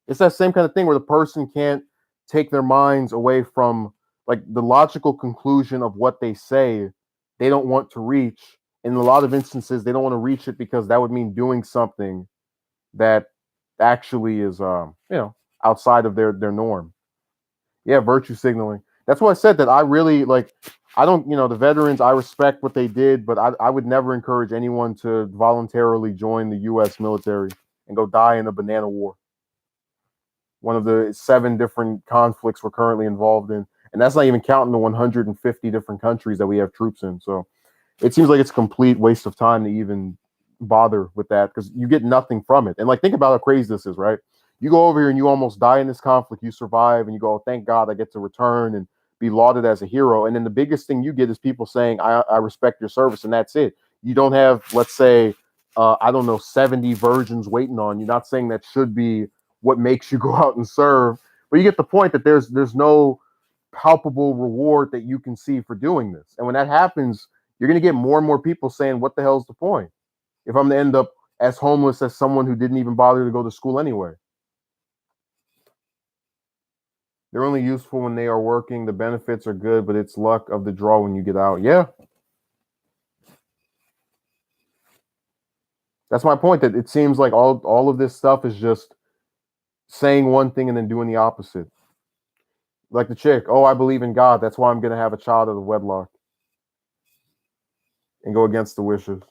It's that same kind of thing where the person can't take their minds away from like the logical conclusion of what they say. They don't want to reach. In a lot of instances, they don't want to reach it because that would mean doing something that actually is, outside of their norm. Yeah, virtue signaling. That's why I said that I really like. I don't, the veterans. I respect what they did, but I would never encourage anyone to voluntarily join the U.S. military and go die in a banana war. One of the 7 different conflicts we're currently involved in, and that's not even counting the 150 different countries that we have troops in. So it seems like it's a complete waste of time to even bother with that because you get nothing from it. And like, think about how crazy this is, right? You go over here and you almost die in this conflict, you survive, and you go, thank God I get to return and be lauded as a hero. And then the biggest thing you get is people saying, I respect your service, and that's it. You don't have, let's say, 70 virgins waiting on you. Not saying that should be what makes you go out and serve, but you get the point that there's no palpable reward that you can see for doing this. And when that happens, you're going to get more and more people saying, what the hell's the point? If I'm going to end up as homeless as someone who didn't even bother to go to school anyway. They're only useful when they are working. The benefits are good, but it's luck of the draw when you get out. Yeah. That's my point, that it seems like all of this stuff is just saying one thing and then doing the opposite. Like the chick, oh, I believe in God. That's why I'm going to have a child out of wedlock. And go against the wishes.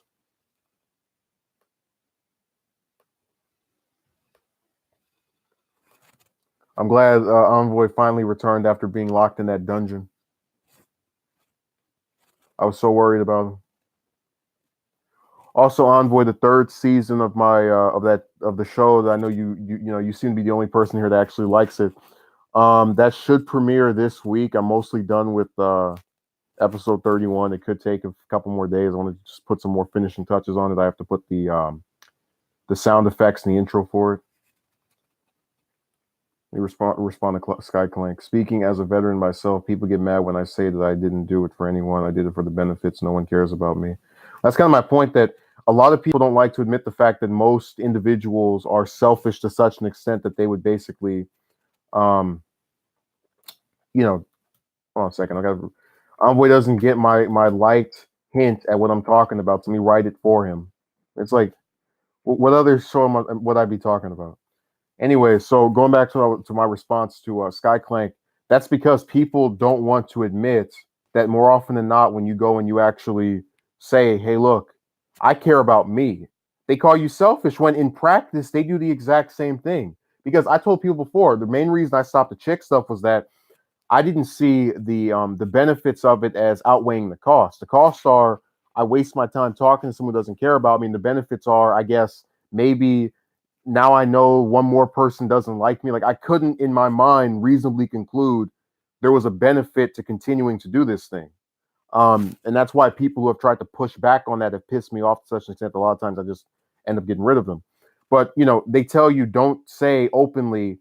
I'm glad Envoy finally returned after being locked in that dungeon. I was so worried about him. Also, Envoy, the 3rd season of my of the show that I know you seem to be the only person here that actually likes it. That should premiere this week. I'm mostly done with episode 31. It could take a couple more days. I want to just put some more finishing touches on it. I have to put the sound effects and the intro for it. We respond to Sky Clank. Speaking as a veteran myself, people get mad when I say that I didn't do it for anyone. I did it for the benefits. No one cares about me. That's kind of my point, that a lot of people don't like to admit the fact that most individuals are selfish to such an extent that they would basically, um, you know, hold on a second. I got Envoy doesn't get my light hint at what I'm talking about, so let me write it for him. It's like, what other show would I be talking about? Anyway, so going back to my response to Skyclank, that's because people don't want to admit that more often than not, when you go and you actually say, "Hey, look, I care about me," they call you selfish. When in practice, they do the exact same thing. Because I told people before, the main reason I stopped the chick stuff was that I didn't see the benefits of it as outweighing the cost. The costs are I waste my time talking to someone who doesn't care about me. And the benefits are, I guess, maybe now I know one more person doesn't like me. Like I couldn't in my mind reasonably conclude there was a benefit to continuing to do this thing. And that's why people who have tried to push back on that have pissed me off to such an extent. A lot of times I just end up getting rid of them. But they tell you don't say openly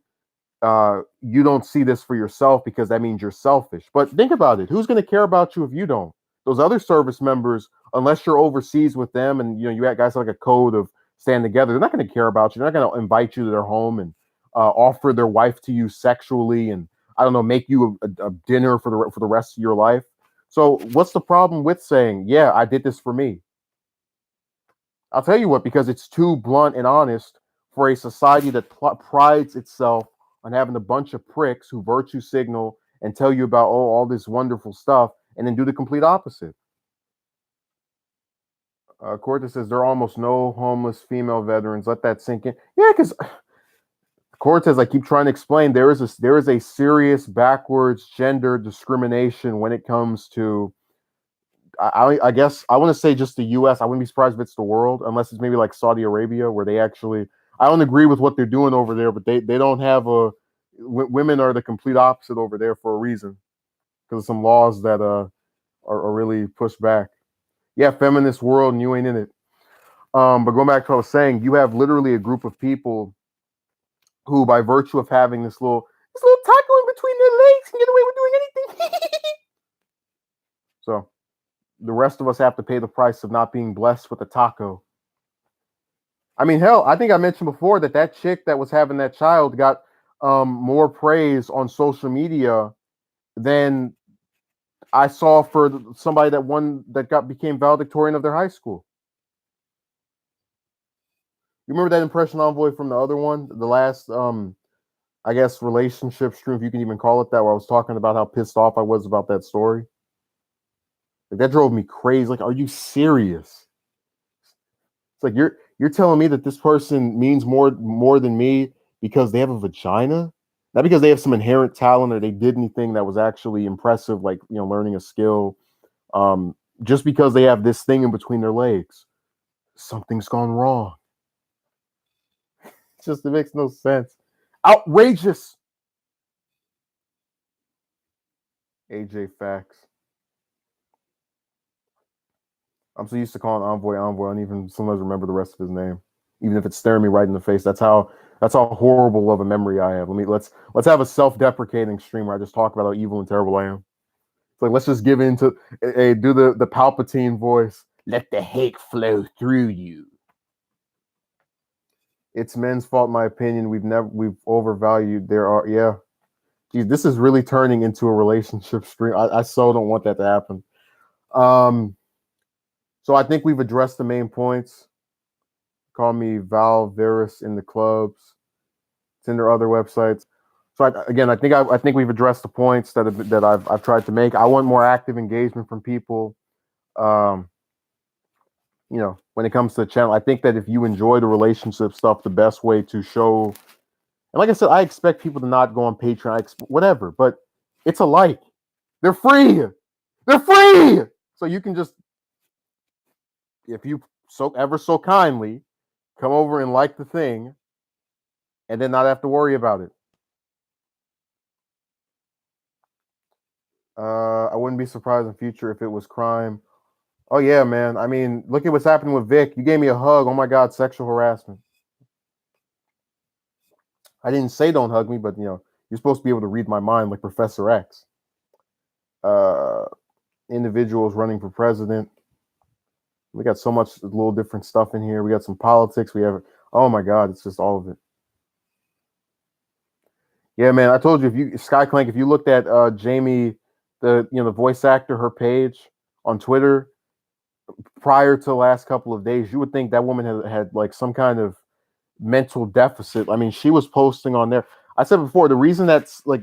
you don't see this for yourself because that means you're selfish. But think about it. Who's going to care about you if you don't? Those other service members, unless you're overseas with them and you guys have like a code of staying together, they're not going to care about you. They're not going to invite you to their home and offer their wife to you sexually and I don't know, make you a dinner for the rest of your life. So what's the problem with saying, yeah, I did this for me? I'll tell you what, because it's too blunt and honest for a society that prides itself on having a bunch of pricks who virtue signal and tell you about all this wonderful stuff and then do the complete opposite. Cortez says there are almost no homeless female veterans. Let that sink in. Yeah, because Cortez, I keep trying to explain, there is a serious backwards gender discrimination when it comes to I guess I want to say just the U.S. I wouldn't be surprised if it's the world, unless it's maybe like Saudi Arabia, where they actually. I don't agree with what they're doing over there, but they don't have women are the complete opposite over there for a reason, because of some laws that are really pushed back. Yeah, feminist world, and you ain't in it. But going back to what I was saying, you have literally a group of people who, by virtue of having this little taco in between their legs, can get away with doing anything. So. The rest of us have to pay the price of not being blessed with a taco. I mean, hell, I think I mentioned before that chick that was having that child got more praise on social media than I saw for somebody that became valedictorian of their high school. You remember that impression envoy from the other one, the last I guess relationship stream, if you can even call it that, where I was talking about how pissed off I was about that story. Like that drove me crazy. Like, are you serious? It's like you're telling me that this person means more than me because they have a vagina, not because they have some inherent talent or they did anything that was actually impressive, like learning a skill. Just because they have this thing in between their legs, something's gone wrong. It makes no sense. Outrageous. AJ Facts. I'm so used to calling Envoy. I don't even sometimes remember the rest of his name, even if it's staring me right in the face. That's how horrible of a memory I have. Let's have a self-deprecating stream where I just talk about how evil and terrible I am. It's like let's just give in to do the Palpatine voice. Let the hate flow through you. It's men's fault, in my opinion. We've overvalued. Geez, this is really turning into a relationship stream. I so don't want that to happen. So I think we've addressed the main points. Call me Val Veris in the clubs. It's in their other websites. So I think we've addressed the points that I've tried to make. I want more active engagement from people. When it comes to the channel, I think that if you enjoy the relationship stuff, the best way to show, and like I said, I expect people to not go on Patreon, whatever, but it's a like. They're free. They're free. So you can just, if you ever so kindly, come over and like the thing, and then not have to worry about it. I wouldn't be surprised in the future if it was crime. Oh yeah, man. I mean, look at what's happening with Vic. You gave me a hug. Oh my God, sexual harassment. I didn't say don't hug me, but you're supposed to be able to read my mind like Professor X. Individuals running for president. We got so much little different stuff in here. We got some politics. We have, oh my God, it's just all of it. Yeah, man, I told you, if you Skyclank, if you looked at Jamie, the voice actor, her page on Twitter prior to the last couple of days, you would think that woman had like some kind of mental deficit. I mean, she was posting on there. I said before, the reason that's like,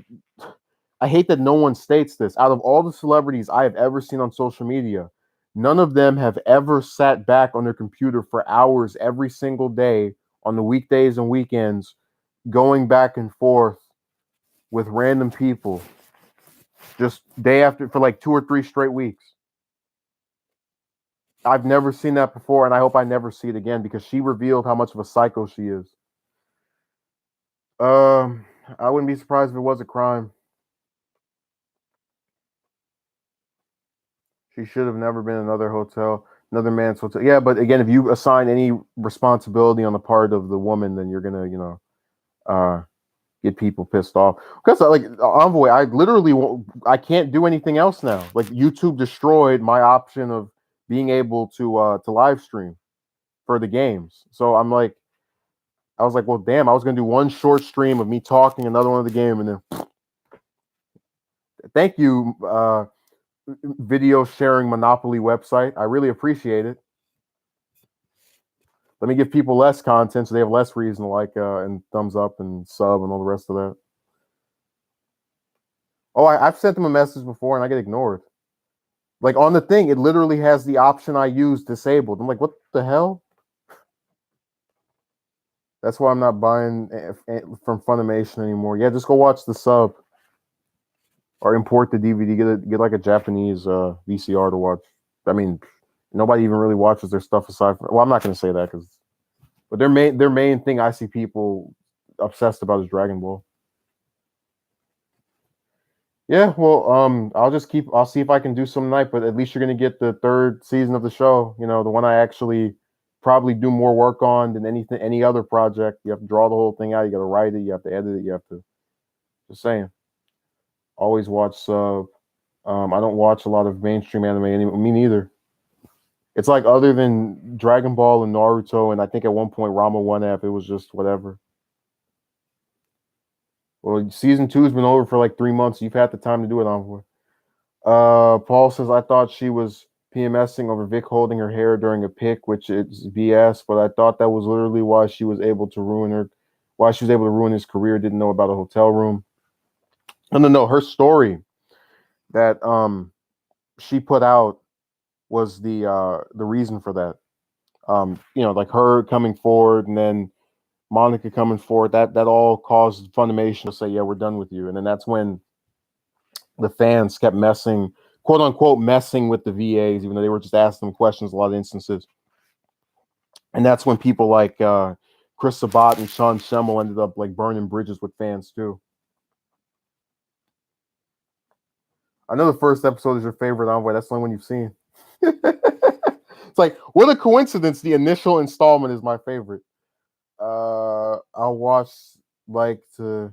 I hate that no one states this. Out of all the celebrities I have ever seen on social media, none of them have ever sat back on their computer for hours every single day on the weekdays and weekends, going back and forth with random people just day after for like 2 or 3 straight weeks. I've never seen that before, and I hope I never see it again because she revealed how much of a psycho she is. Um, I wouldn't be surprised if it was a crime. She should have never been in another man's hotel. Yeah, but again, if you assign any responsibility on the part of the woman, then you're gonna, get people pissed off. Because like Envoy, I can't do anything else now. Like YouTube destroyed my option of being able to live stream for the games. So I was like, well, damn, I was gonna do one short stream of me talking, another one of the game, and then thank you, video sharing monopoly website. I really appreciate it. Let me give people less content so they have less reason to like and thumbs up and sub and all the rest of that. Oh, I've sent them a message before and I get ignored. Like on the thing, it literally has the option I use disabled. I'm like, what the hell? That's why I'm not buying from Funimation anymore. Yeah, just go watch the sub or import the DVD. Get like a Japanese VCR to watch. I mean, nobody even really watches their stuff aside from. Well, I'm not going to say that but their main thing I see people obsessed about is Dragon Ball. Yeah, well, I'll see if I can do some night, but at least you're gonna get the 3rd season of the show. You know, the one I actually probably do more work on than any other project. You have to draw the whole thing out, you gotta write it, you have to edit it, you have to just saying. Always watch sub. I don't watch a lot of mainstream anime anymore. Me neither. It's like other than Dragon Ball and Naruto, and I think at one point Rama 1F, it was just whatever. Well, season 2's been over for like 3 months. You've had the time to do it, Envoy. Paul says, I thought she was PMSing over Vic holding her hair during a pic, which is BS, but I thought that was literally why she was able to ruin his career, didn't know about a hotel room. No. Her story that she put out was the reason for that. Like her coming forward and then Monica coming forward, that all caused Funimation to say, yeah, we're done with you. And then that's when the fans kept quote unquote messing with the VAs, even though they were just asking them questions a lot of instances. And that's when people like Chris Sabat and Sean Schemmel ended up like burning bridges with fans too. I know the first episode is your favorite, Envoy. That's the only one you've seen. It's like, what a coincidence. The initial installment is my favorite. I'll watch like to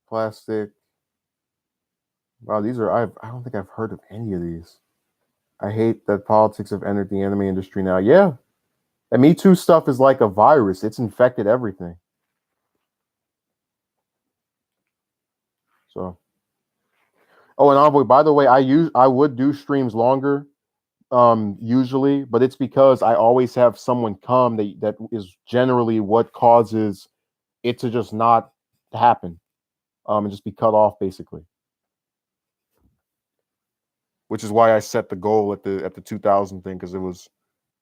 Plastic. Wow, I don't think I've heard of any of these. I hate that politics have entered the anime industry now. Yeah. And Me Too stuff is like a virus. It's infected everything. So. Oh, and Envoy, by the way, I would do streams longer, usually, but it's because I always have someone come that is generally what causes it to just not happen. And just be cut off basically. Which is why I set the goal at the 2000 thing, because it was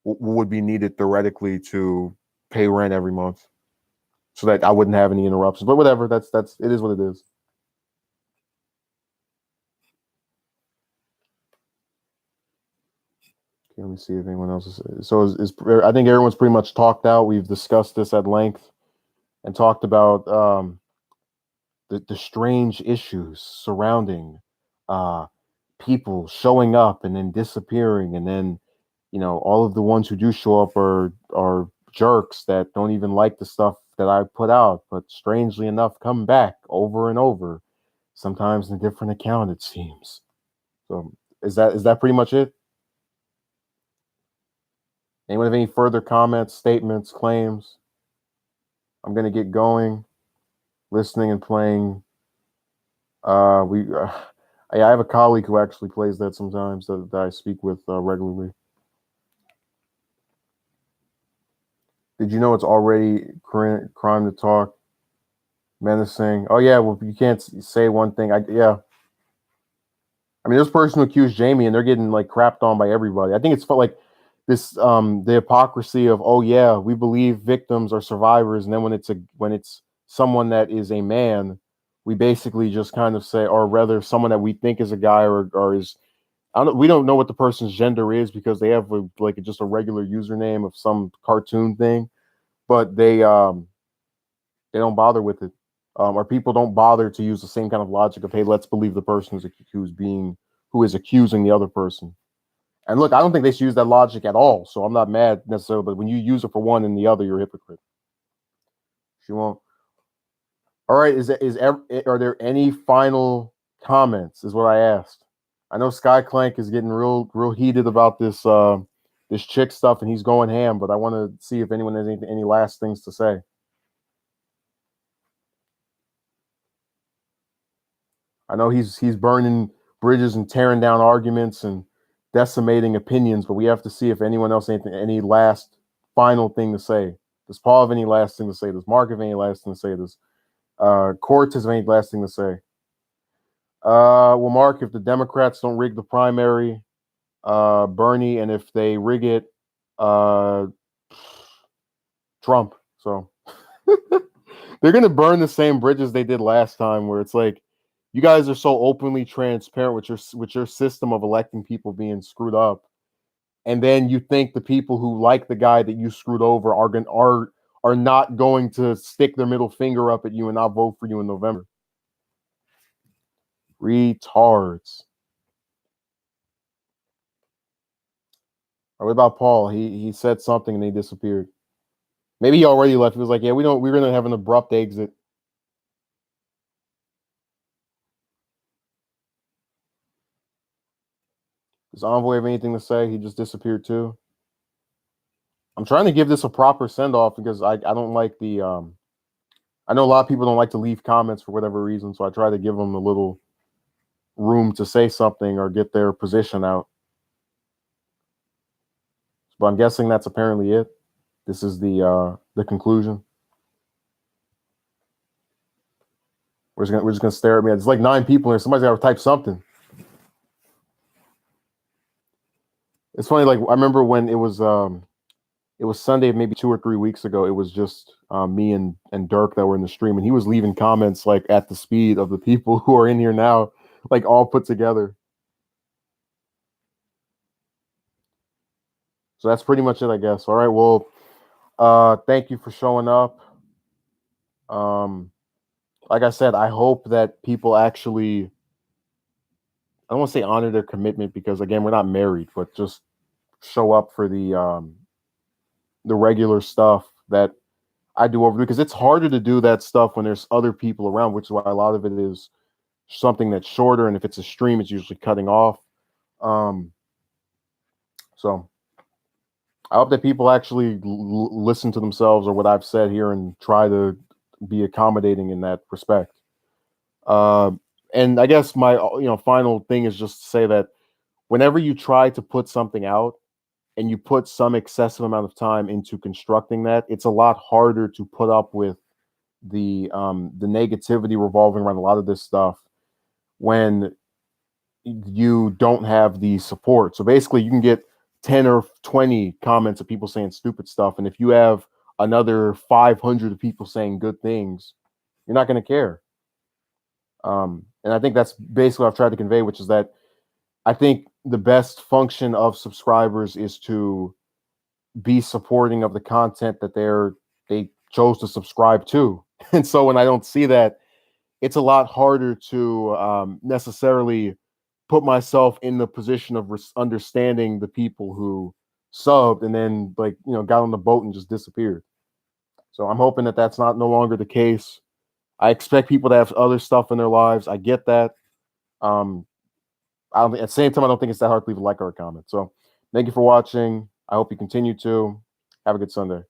what would be needed theoretically to pay rent every month, so that I wouldn't have any interruptions. But whatever, that's it is what it is. Okay, let me see if anyone else is. So I think everyone's pretty much talked out. We've discussed this at length and talked about the strange issues surrounding people showing up and then disappearing, and then all of the ones who do show up are jerks that don't even like the stuff that I put out, but strangely enough come back over and over, sometimes in a different account, it seems. So is that pretty much it? Anyone have any further comments, statements, claims? I'm going to get going, listening and playing. Yeah, I have a colleague who actually plays that sometimes that I speak with regularly. Did you know it's already crime to talk? Menacing. Oh yeah, well you can't say one thing. Yeah. I mean, this person who accused Jamie, and they're getting like crapped on by everybody. I think it's like this the hypocrisy of, oh yeah, we believe victims are survivors, and then when it's someone that is a man, we basically just kind of say, or rather someone that we think is a guy or is, we don't know what the person's gender is because they have just a regular username of some cartoon thing, but they don't bother with it. Or people don't bother to use the same kind of logic of, hey, let's believe the person who is accusing the other person. And look, I don't think they should use that logic at all. So I'm not mad necessarily, but when you use it for one and the other, you're a hypocrite. She won't. All right. Are there any final comments? Is what I asked. I know Sky Clank is getting real heated about this chick stuff, and he's going ham. But I want to see if anyone has any last things to say. I know he's burning bridges and tearing down arguments and decimating opinions, but we have to see if anyone else has any last final thing to say. Does Paul have any last thing to say? Does Mark have any last thing to say? Does Courts have any last thing to say? Well, Mark, if the Democrats don't rig the primary, Bernie, and if they rig it, Trump. So they're going to burn the same bridges they did last time, where it's like, you guys are so openly transparent with your system of electing people being screwed up, and then you think the people who like the guy that you screwed over are not going to stick their middle finger up at you and not vote for you in November. Retards. Or what about Paul? He said something and he disappeared. Maybe he already left. He was like, yeah, we're gonna have an abrupt exit. Does Envoy have anything to say? He just disappeared too. I'm trying to give this a proper send off because I don't like the I know a lot of people don't like to leave comments for whatever reason, so I try to give them a little room to say something or get their position out. But I'm guessing that's apparently it. This is the conclusion. We're just gonna stare at me. There's like 9 people here. Somebody's got to type something. It's funny. Like I remember when it was Sunday, maybe 2 or 3 weeks ago. It was just me and Dirk that were in the stream, and he was leaving comments like at the speed of the people who are in here now, like all put together. So that's pretty much it, I guess. All right. Well, thank you for showing up. Like I said, I hope that people actually, I don't want to say honor their commitment because again, we're not married, but just show up for the regular stuff that I do over, because it's harder to do that stuff when there's other people around, which is why a lot of it is something that's shorter. And if it's a stream, it's usually cutting off. So I hope that people actually listen to themselves or what I've said here and try to be accommodating in that respect. And I guess my final thing is just to say that whenever you try to put something out and you put some excessive amount of time into constructing that, it's a lot harder to put up with the negativity revolving around a lot of this stuff when you don't have the support. So basically you can get 10 or 20 comments of people saying stupid stuff, and if you have another 500 of people saying good things, you're not going to care. And I think that's basically what I've tried to convey, which is that I think the best function of subscribers is to be supporting of the content that they chose to subscribe to. And so when I don't see that, it's a lot harder to necessarily put myself in the position of understanding the people who subbed and then got on the boat and just disappeared. So I'm hoping that that's no longer the case. I expect people to have other stuff in their lives. I get that. At the same time, I don't think it's that hard to leave a like or a comment. So thank you for watching. I hope you continue to. Have a good Sunday.